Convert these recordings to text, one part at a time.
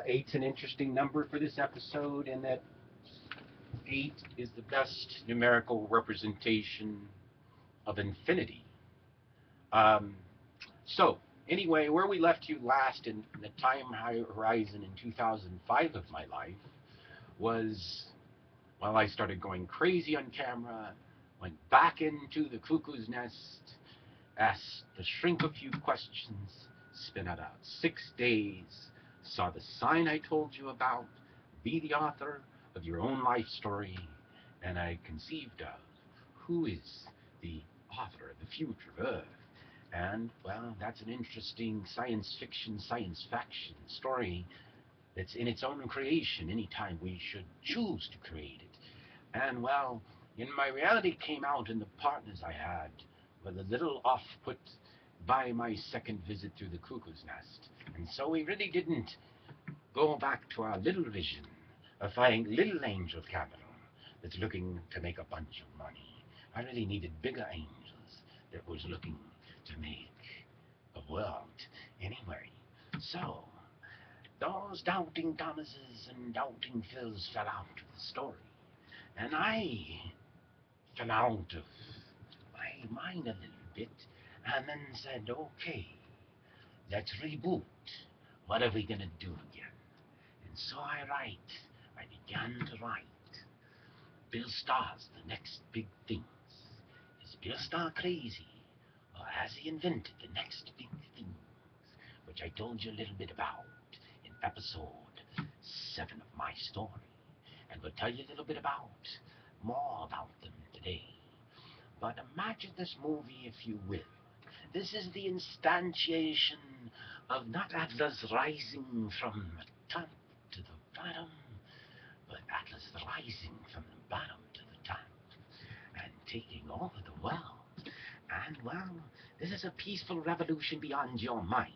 Eight's an interesting number for this episode, in that eight is the best numerical representation of infinity. Um, so, anyway, where we left you last in the time horizon in 2005 of my life was, well, I started going crazy on camera, went back into the cuckoo's nest, asked the shrink a few questions, spent about 6 days, saw the sign I told you about, be the author of your own life story, and I conceived of who is the author of the future of Earth. And, well, that's an interesting science fiction, science faction story that's in its own creation anytime we should choose to create it. And, well, in my reality came out in the partners I had were a little off put by my second visit through the cuckoo's nest. And so we really didn't go back to our little vision of finding little angel capital that's looking to make a bunch of money. I really needed bigger angels that was looking to make a world. Anyway, so those doubting Thomases and doubting Phils fell out of the story. And I fell out of my mind a little bit and then said, okay, let's reboot. What are we going to do again? And so I began to write. Bill Starr's the next big things. Is Bill Starr crazy? Or has he invented the next big things? Which I told you a little bit about in episode 7 of my story. And we'll tell you a little bit more about them today. But imagine this movie, if you will. This is the instantiation of not Atlas rising from the top to the bottom, but Atlas rising from the bottom to the top and taking over the world. And, well, this is a peaceful revolution beyond your mind.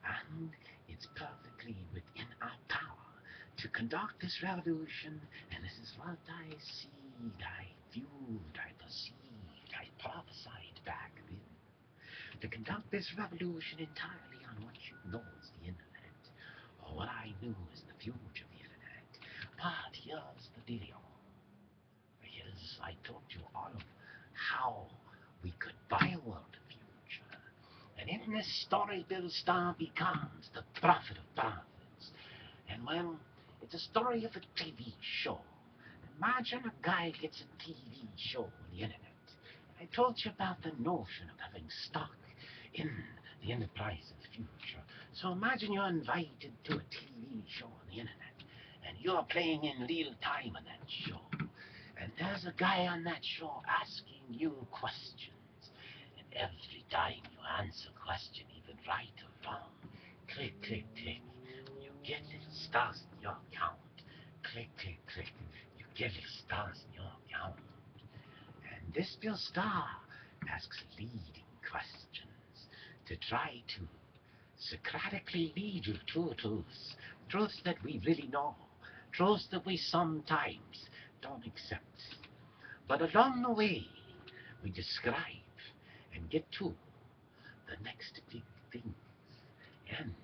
And it's perfectly within our power to conduct this revolution. And this is what I seed, I viewed, I perceived, I prophesied back then. To conduct this revolution entirely on what you know is the internet, or what I knew is the future of the internet. But here's the deal. Here's, I told you all of how we could buy a world of future. And in this story, Bill Starr becomes the prophet of prophets. And, well, it's a story of a TV show. Imagine a guy gets a TV show on the internet. I told you about the notion of having stock in the enterprise of the future. So imagine you're invited to a TV show on the internet, and you're playing in real time on that show. And there's a guy on that show asking you questions. And every time you answer a question, even right or wrong, click, click, click, you get little stars in your account. Click, click, click, you get little stars in your account. And this Bill Starr asks leading questions to try to Socratically lead you to truths, truths that we really know, truths that we sometimes don't accept. But along the way, we describe and get to the next big things. And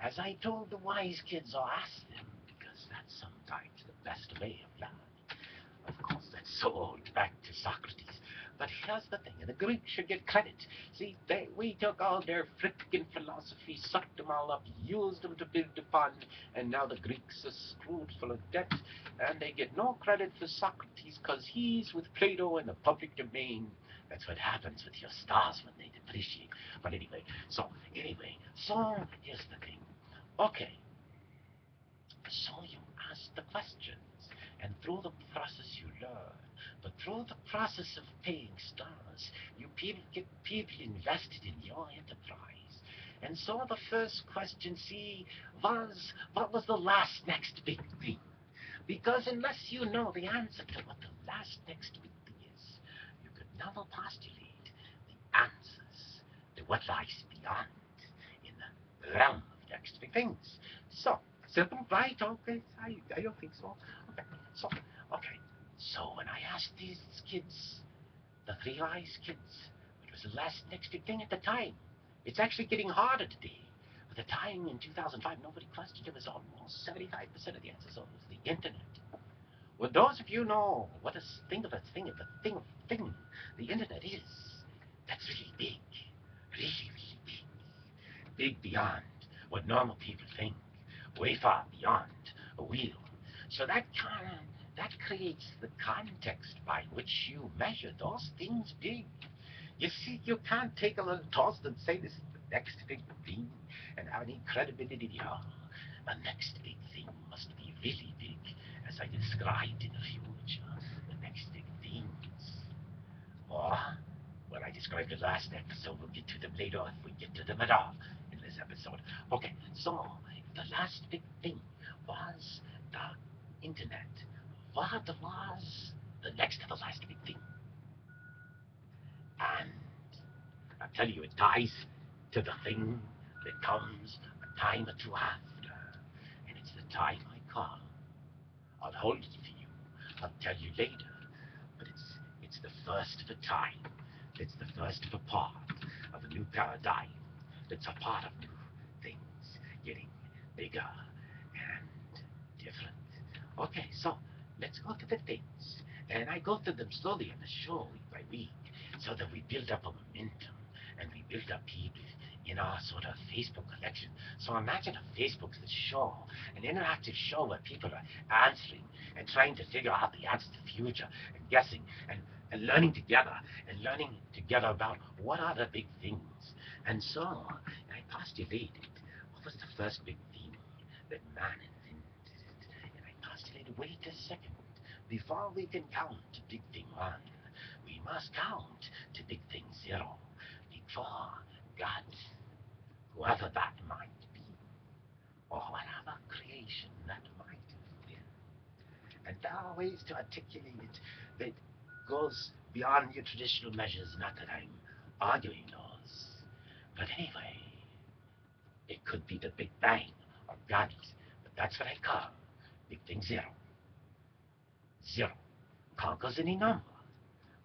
as I told the wise kids, or asked them, because that's sometimes the best way of learning. Of course, that's so old, back to Socrates. But here's the thing, and the Greeks should get credit. See, we took all their frickin' philosophy, sucked them all up, used them to build upon, and now the Greeks are screwed full of debt, and they get no credit for Socrates because he's with Plato in the public domain. That's what happens with your stars when they depreciate. But so here's the thing. Okay, so you ask the questions, and through the process you learn. But through the process of paying stars, you get people invested in your enterprise. And so the first question, see, was what was the last next big thing? Because unless you know the answer to what the last next big thing is, you could never postulate the answers to what lies beyond in the realm of next big things. So, simple, right? Okay, I don't think so. Okay, so, okay. So when I asked these kids, the three wise kids, what was the last next big thing at the time? It's actually getting harder today. At the time in 2005, nobody questioned it. Was almost 75% of the answer. So it was the internet. Well, those of you know what a thing of a thing of a thing of a thing the internet is, that's really big. Really, really big. Big beyond what normal people think. Way far beyond a wheel. So that creates the context by which you measure those things big. You see, you can't take a little toss and say this is the next big thing and have any credibility. Oh, the next big thing must be really big, as I described in the future. The next big things. Or, what I described in the last episode, we'll get to them later if we get to them at all in this episode. Okay, so the last big thing was the internet. What was the next to the last big thing? And I tell you, it ties to the thing that comes a time or two after. And it's the time I call. I'll hold it for you. I'll tell you later. But it's the first of a time. It's the first of a part of a new paradigm. It's a part of new things getting bigger and different. Okay, so let's go to the things. And I go through them slowly on the show week by week so that we build up a momentum and we build up people in our sort of Facebook collection. So imagine if Facebook's the show, an interactive show where people are answering and trying to figure out the answer to the future and guessing and learning together about what are the big things. And so I postulated what was the first big thing that man invented. And I postulated, wait a second, before we can count to big thing 1, we must count to big thing 0 before God, whoever that might be, or whatever creation that might have been. And there are ways to articulate it that goes beyond your traditional measures, not that I'm arguing those. But anyway, it could be the Big Bang or God, but that's what I call big thing 0. 0 conquers any number,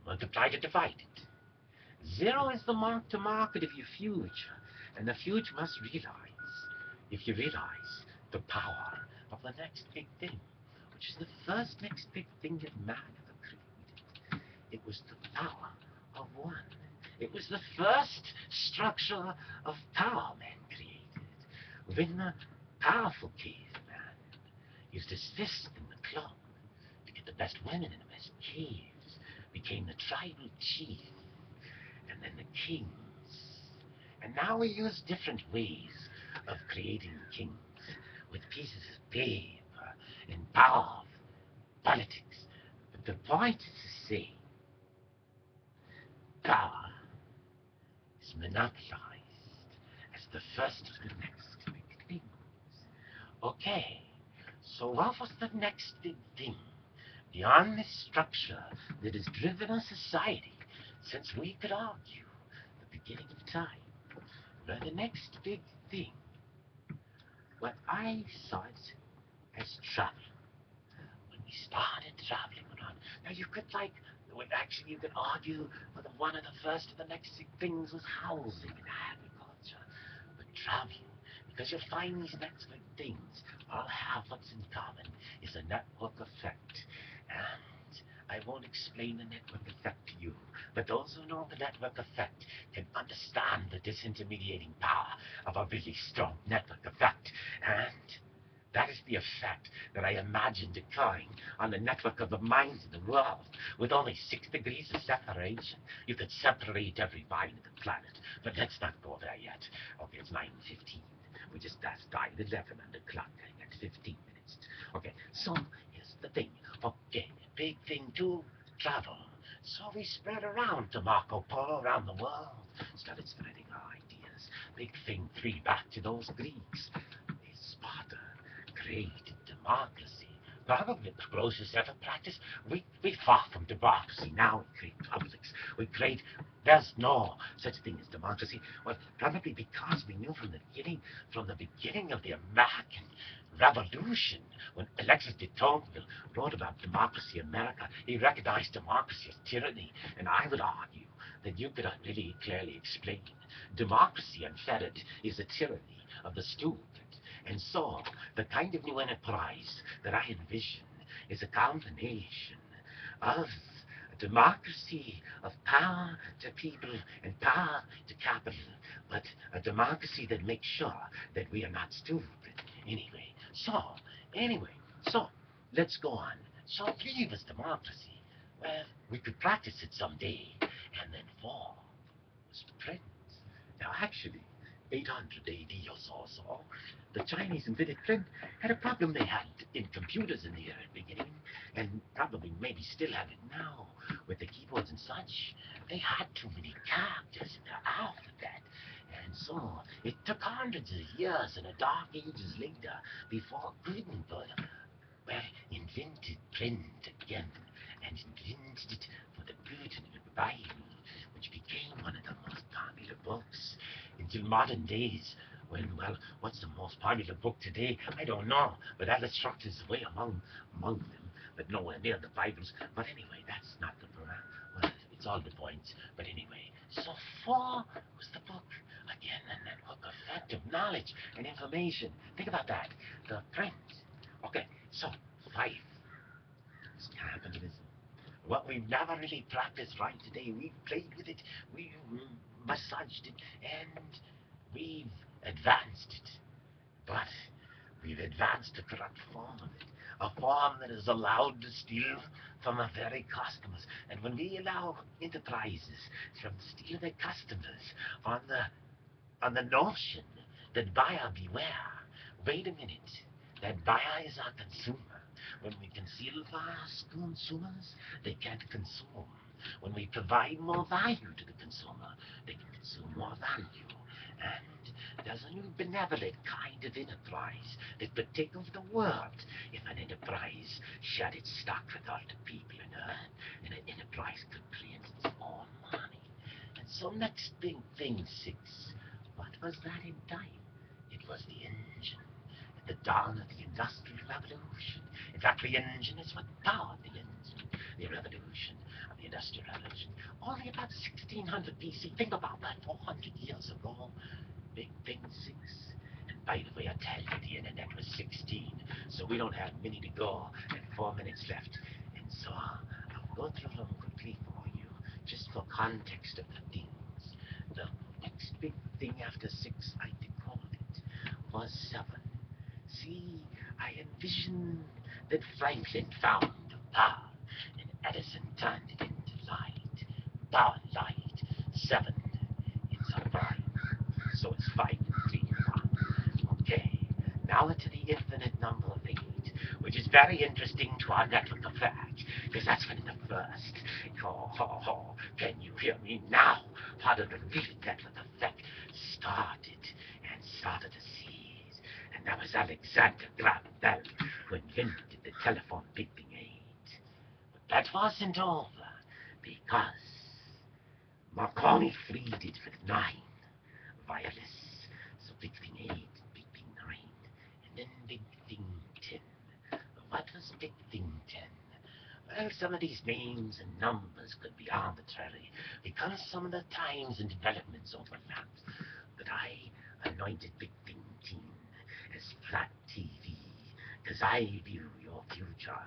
multiplied or divided. 0 is the mark to market of your future, and the future must realize, if you realize, the power of the next big thing, which is the first next big thing that man ever created. It was the power of 1. It was the first structure of power man created. When the powerful caveman used his fist in the club to get the best women in the best caves, became the tribal chief, and then the kings. And now we use different ways of creating kings with pieces of paper and power, politics. But the point is to say, power is monopolized as the first of the next big things. Okay, so what was the next big thing beyond this structure that has driven our society since we could argue the beginning of time? Well, the next big thing, what I saw it as travel. When we started traveling around, now you could actually you could argue whether one of the first of the next big things was housing and agriculture, but traveling, because you'll find these next big things all have what's in common is a network effect. And I won't explain the network effect to you, but those who know the network effect can understand the disintermediating power of a really strong network effect. And that is the effect that I imagined occurring on the network of the minds of the world. With only 6 degrees of separation, you could separate every mind of the planet. But let's not go there yet. Okay, it's 9:15. We just passed by the 11 on the clock. I got 15 minutes. Okay, so here's the thing. Okay, big thing 2, travel. So we spread around to Marco Polo around the world. Started spreading our ideas. Big thing 3, back to those Greeks. Sparta created democracy. Probably the closest ever practice. We far from democracy. Now we create republics. There's no such thing as democracy. Well, probably because we knew from the beginning of the American Revolution, when Alexis de Tocqueville wrote about democracy in America, he recognized democracy as tyranny. And I would argue that you could really clearly explain democracy unfettered is a tyranny, of the stupid. And so, the kind of new enterprise that I envision is a combination of a democracy of power to people and power to capital, but a democracy that makes sure that we are not stupid. Anyway, so let's go on. So, leave us democracy. Well, we could practice it someday, and then fall was print. Now, actually, 800 AD or so, the Chinese invented print. Had a problem they had in computers in the beginning, and probably maybe still have it now with the keyboards and such. They had too many characters in their alphabet. And so it took hundreds of years and a dark ages later before Gutenberg invented print again, and invented it for the Gutenberg Bible, which became one of the most popular books until modern days. When, well, what's the most popular book today? I don't know, but Alice Shrugged is way among them, but nowhere near the Bibles. But anyway, that's not the well, it's all the points. But anyway, so 4 was the book again, and that book of effective knowledge and information. Think about that. The print. Okay, so 5 is capitalism. What we've never really practiced right today. We've played with it, we've massaged it, and we've advanced it. But we've advanced a corrupt form of it, a form that is allowed to steal from our very customers. And when we allow enterprises to steal their customers on the notion that buyer beware, wait a minute, that buyer is our consumer. When we conceal our consumers, they can't consume. When we provide more value to the consumer, they can consume more value. And there's a new benevolent kind of enterprise that could take over the world if an enterprise shared its stock with all the people on earth, and an enterprise could print its own money. And so next big thing, 6. What was that in time? It was the engine. At the dawn of the Industrial Revolution. In fact, the engine is what powered the revolution of the Industrial Revolution. Only about 1600 BC. Think about that, 400 years ago. Big thing 6. And by the way, I tell you, the internet was 16, so we don't have many to go, and 4 minutes left. And so I'll go through them quickly for you, just for context of the things. The next big thing after 6, I decode it, was 7. See, I envisioned that Franklin found power, and Edison turned it into light. Power and light. 7. It's a 5. So it's 5 and 3 and 1. Okay, now to the infinite number of 8, which is very interesting to our network effect, because that's when the first, can you hear me now? Part of the real network effect started to seize. And that was Alexander Graham Bell who invented the telephone Big Thing 8. But that wasn't over, because Marconi freed it with 9 wireless. So Big Thing 8, Big Thing 9, and then Big Thing 10. What was Big Thing 10? Well, some of these names and numbers could be arbitrary, because some of the times and developments overlapped. But I anointed Big Thing 10 as flat TV, because I view your future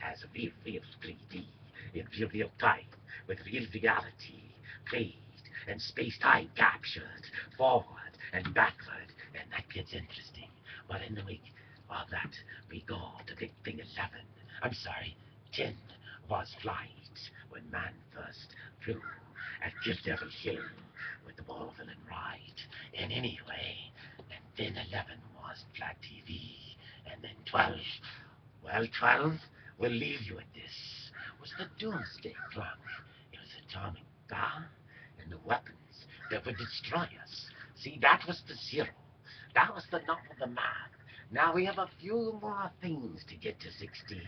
as real 3D, in real time, with real reality played and space-time captured, forward and backward, and that gets interesting. But in the wake of that, we go to Big Thing 11. I'm sorry, 10 was flight, when man first flew at Devil Hill with the Wolverine ride. And anyway, and then 11 was flat TV, and then 12. Well, 12, we'll leave you at this, was the doomsday clock. It was atomic bomb and the weapons that would destroy us. See, that was the 0. That was the number of the math. Now we have a few more things to get to 16.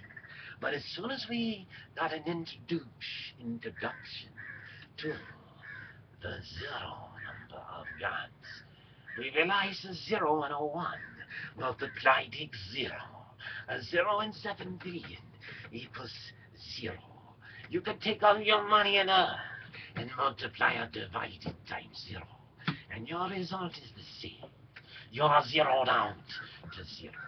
But as soon as we got an introduction to the 0 number of guns, we realized a 0 and a 1 multiplied equals 0. A 0 and 7 billion equals 0. You can take all your money on earth and multiply or divide it times 0. And your result is the same. You're zeroed out to zero.